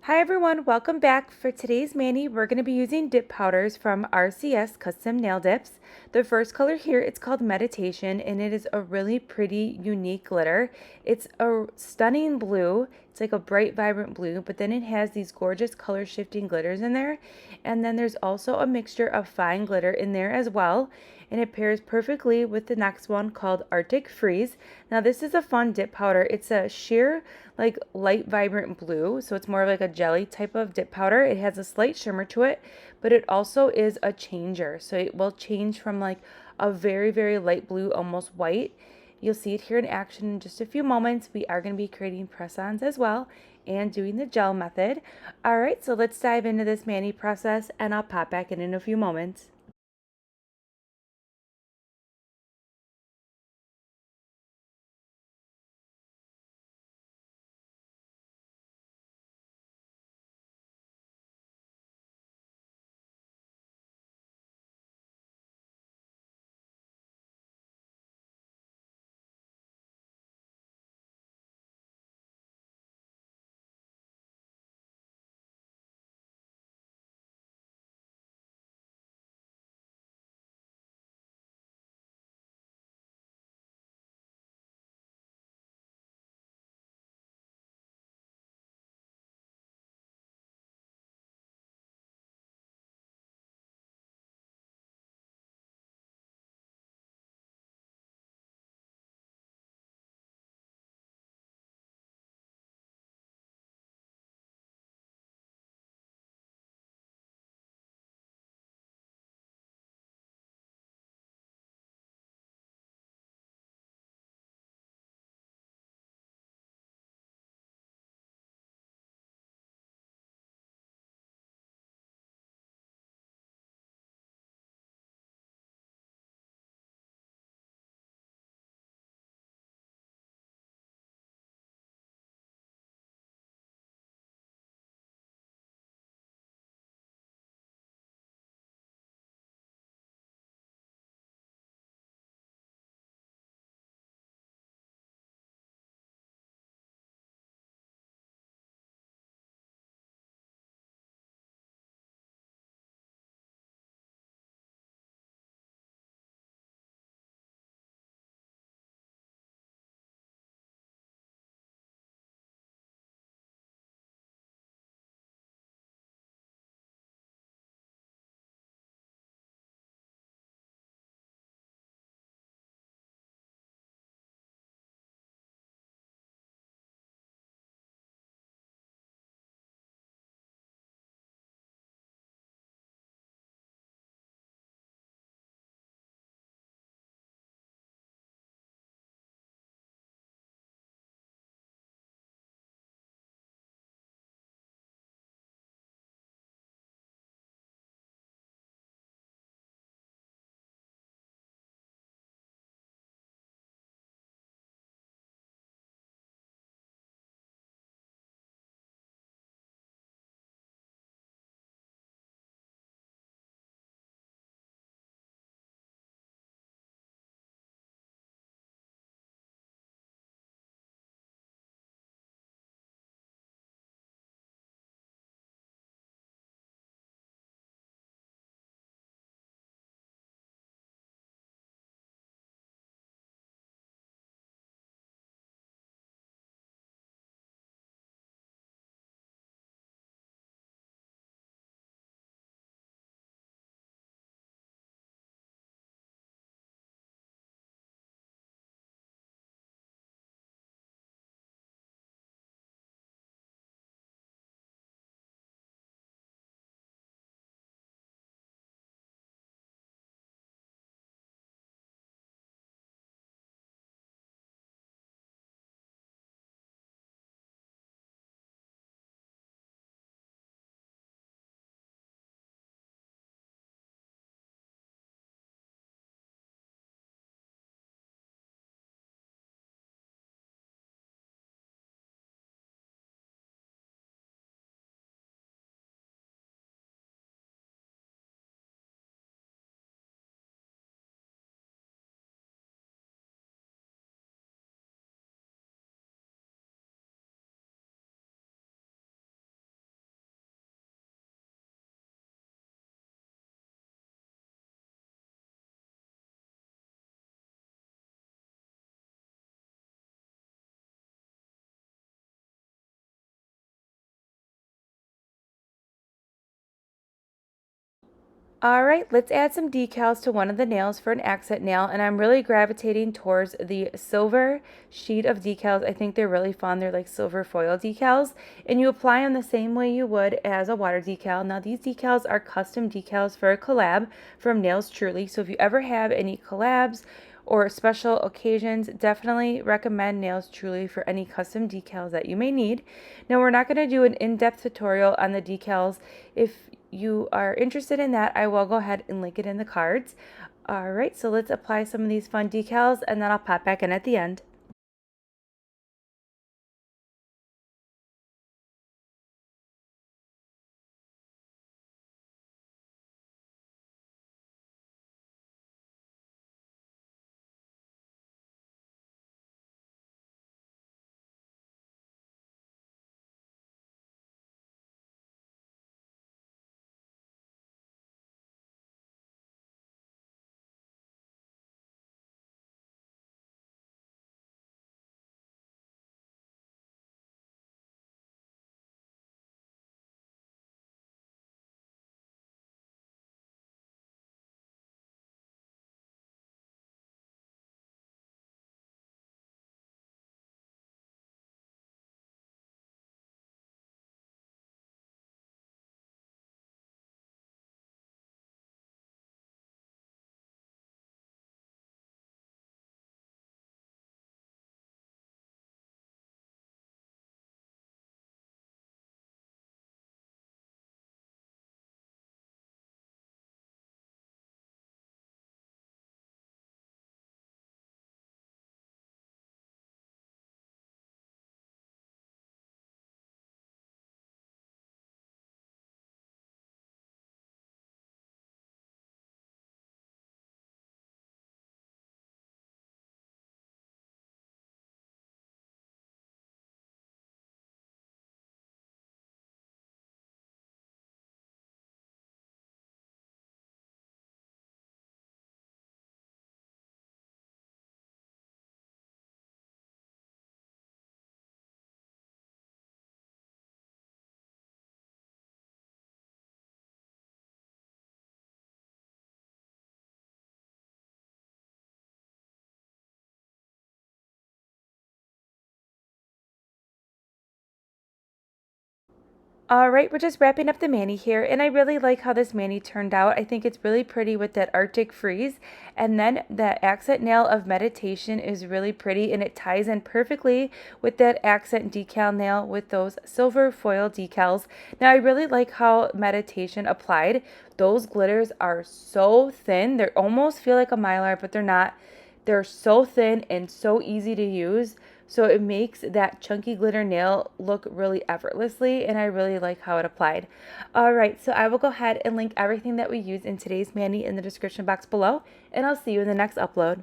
Hi everyone, welcome back. For today's mani, we're going to be using dip powders from RCS Custom Nail Dips. The first color here, it's called Meditation, and it is a really pretty, unique glitter. It's a stunning blue. It's like a bright, vibrant blue, but then it has these gorgeous color shifting glitters in there. And then there's also a mixture of fine glitter in there as well. And it pairs perfectly with the next one called Artic Freeze. Now this is a fun dip powder. It's a sheer like light vibrant blue, so it's more of like a jelly type of dip powder. It has a slight shimmer to it, but it also is a changer, so it will change from like a very light blue, almost white. You'll see it here in action in just a few moments. We are going to be creating press-ons as well and doing the gel method. All right, so let's dive into this mani process, and I'll pop back in a few moments. All right, let's add some decals to one of the nails for an accent nail, and I'm really gravitating towards the silver sheet of decals. I think they're really fun. They're like silver foil decals, and you apply them the same way you would as a water decal. Now, these decals are custom decals for a collab from Nails Truly, so if you ever have any collabs or special occasions, definitely recommend Nails Truly for any custom decals that you may need. Now, we're not going to do an in-depth tutorial on the decals. If you are interested in that, I will go ahead and link it in the cards. All right, so let's apply some of these fun decals, and then I'll pop back in at the end. All right, we're just wrapping up the mani here, and I really like how this mani turned out. I think it's really pretty with that Arctic freeze, and then the accent nail of meditation is really pretty, and it ties in perfectly with that accent decal nail with those silver foil decals. Now, I really like how meditation applied. Those glitters are so thin. They almost feel like a Mylar, but they're not. They're so thin and so easy to use. So it makes that chunky glitter nail look really effortlessly, and I really like how it applied. All right, so I will go ahead and link everything that we use in today's mani in the description box below, and I'll see you in the next upload.